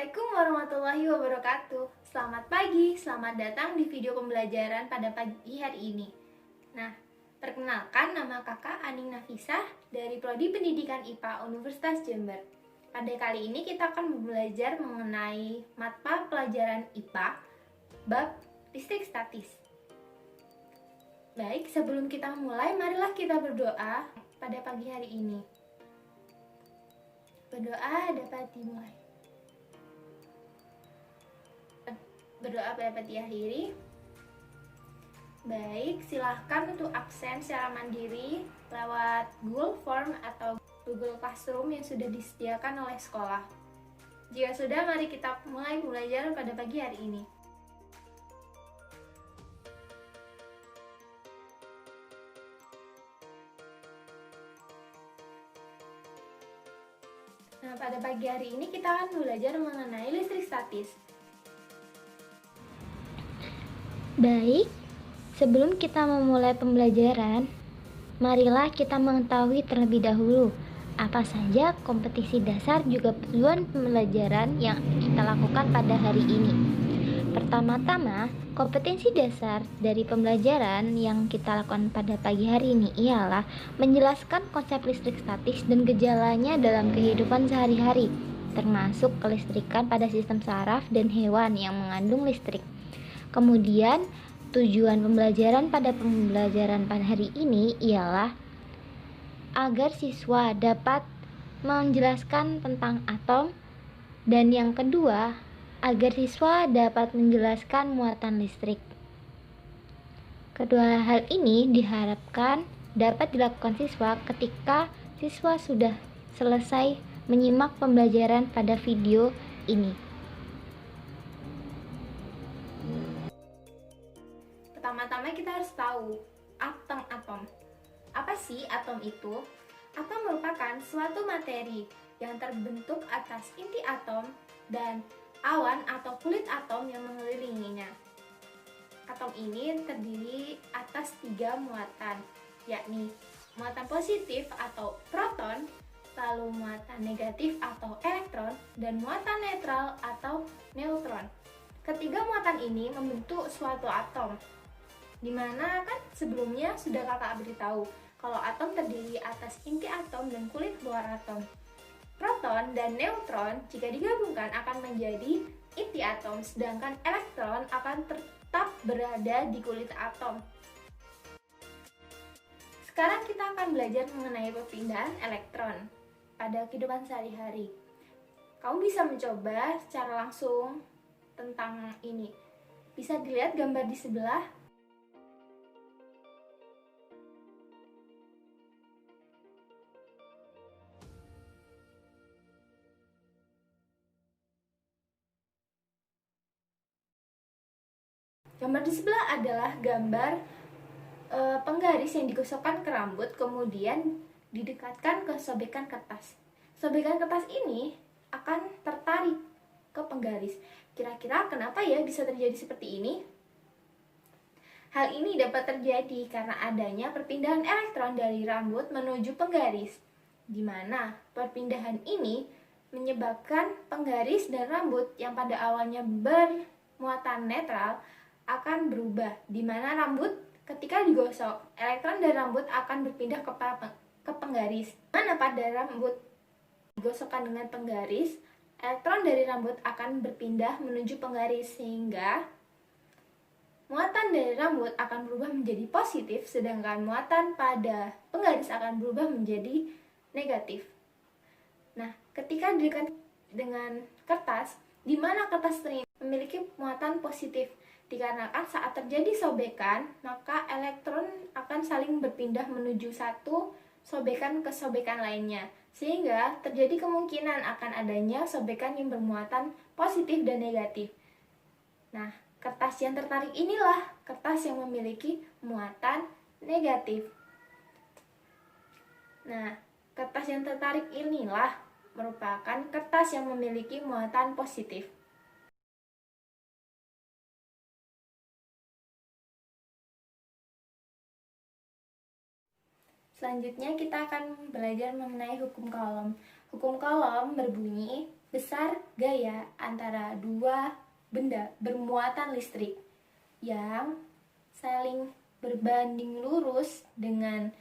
Assalamualaikum warahmatullahi wabarakatuh. Selamat pagi, selamat datang di video pembelajaran pada pagi hari ini. Nah, perkenalkan nama kakak Aning Nafisah dari Prodi Pendidikan IPA Universitas Jember. Pada kali ini kita akan belajar mengenai mata pelajaran IPA bab listrik statis. Baik, sebelum kita mulai, marilah kita berdoa pada pagi hari ini. Berdoa dapat dimulai. Berdoa dapat diakhiri. Baik, silahkan untuk absen secara mandiri lewat Google Form atau Google Classroom yang sudah disediakan oleh sekolah. Jika sudah, mari kita mulai pembelajaran pada pagi hari ini. Nah, pada pagi hari ini kita akan belajar mengenai listrik statis. Baik, sebelum kita memulai pembelajaran, marilah kita mengetahui terlebih dahulu apa saja kompetisi dasar juga tujuan pembelajaran yang kita lakukan pada hari ini. Pertama-tama, kompetensi dasar dari pembelajaran yang kita lakukan pada pagi hari ini ialah menjelaskan konsep listrik statis dan gejalanya dalam kehidupan sehari-hari, termasuk kelistrikan pada sistem saraf dan hewan yang mengandung listrik. Kemudian, tujuan pembelajaran pada hari ini ialah agar siswa dapat menjelaskan tentang atom, dan yang kedua, agar siswa dapat menjelaskan muatan listrik. Kedua hal ini diharapkan dapat dilakukan siswa ketika siswa sudah selesai menyimak pembelajaran pada video ini. Pertama-tama kita harus tahu atom. Apa sih atom itu? Atom merupakan suatu materi yang terbentuk atas inti atom dan awan atau kulit atom yang mengelilinginya. Atom ini terdiri atas 3 muatan, yakni muatan positif atau proton, lalu muatan negatif atau elektron, dan muatan netral atau neutron. Ketiga muatan ini membentuk suatu atom. Dimana kan sebelumnya sudah kakak beritahu kalau atom terdiri atas inti atom dan kulit luar atom. Proton dan neutron jika digabungkan akan menjadi inti atom, sedangkan elektron akan tetap berada di kulit atom. Sekarang kita akan belajar mengenai perpindahan elektron pada kehidupan sehari-hari. Kamu bisa mencoba secara langsung tentang ini. Bisa dilihat gambar di sebelah. Gambar di sebelah adalah gambar penggaris yang digosokkan ke rambut, kemudian didekatkan ke sobekan kertas. Sobekan kertas ini akan tertarik ke penggaris. Kira-kira kenapa ya bisa terjadi seperti ini? Hal ini dapat terjadi karena adanya perpindahan elektron dari rambut menuju penggaris, di mana perpindahan ini menyebabkan penggaris dan rambut yang pada awalnya bermuatan netral akan berubah, di mana rambut ketika digosok, elektron dari rambut akan berpindah ke penggaris. Mana pada rambut digosokkan dengan penggaris, elektron dari rambut akan berpindah menuju penggaris, sehingga muatan dari rambut akan berubah menjadi positif, sedangkan muatan pada penggaris akan berubah menjadi negatif. Nah, ketika didekat dengan kertas, di mana kertas ini memiliki muatan positif, dikarenakan saat terjadi sobekan, maka elektron akan saling berpindah menuju satu sobekan ke sobekan lainnya, sehingga terjadi kemungkinan akan adanya sobekan yang bermuatan positif dan negatif. Nah, kertas yang tertarik inilah kertas yang memiliki muatan negatif. Nah, kertas yang tertarik inilah merupakan kertas yang memiliki muatan positif. Selanjutnya kita akan belajar mengenai hukum Coulomb. Hukum Coulomb berbunyi, besar gaya antara dua benda bermuatan listrik yang saling berbanding lurus dengan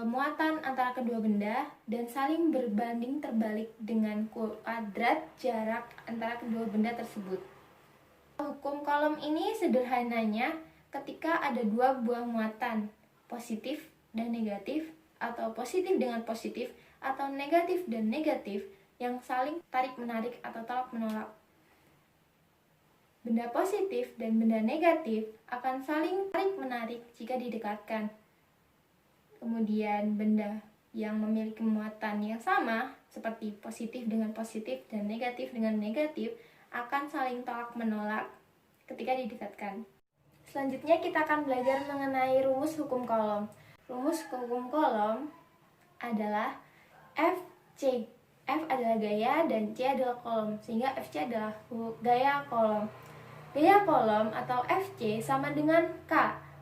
muatan antara kedua benda dan saling berbanding terbalik dengan kuadrat jarak antara kedua benda tersebut. Hukum Coulomb ini sederhananya ketika ada dua buah muatan, positif dan negatif, atau positif dengan positif, atau negatif dan negatif yang saling tarik-menarik atau tolak-menolak. Benda positif dan benda negatif akan saling tarik-menarik jika didekatkan. Kemudian benda yang memiliki muatan yang sama, seperti positif dengan positif dan negatif dengan negatif, akan saling tolak-menolak ketika didekatkan. Selanjutnya kita akan belajar mengenai rumus hukum Coulomb. Rumus hukum Coulomb adalah Fc. F adalah gaya dan C adalah Coulomb, sehingga Fc adalah gaya Coulomb. Gaya Coulomb atau Fc sama dengan K,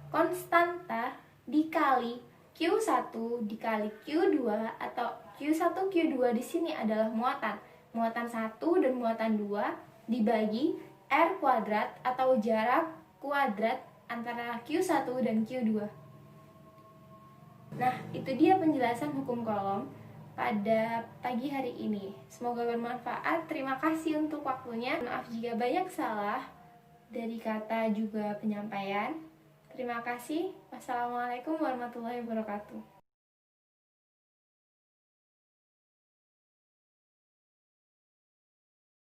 konstanta dikali Q1 dikali Q2, atau Q1 Q2 di sini adalah muatan. Muatan 1 dan muatan 2 dibagi R kuadrat atau jarak kuadrat antara Q1 dan Q2. Nah, itu dia penjelasan hukum Coulomb pada pagi hari ini. Semoga bermanfaat. Terima kasih untuk waktunya. Maaf jika banyak salah dari kata juga penyampaian. Terima kasih. Wassalamualaikum warahmatullahi wabarakatuh.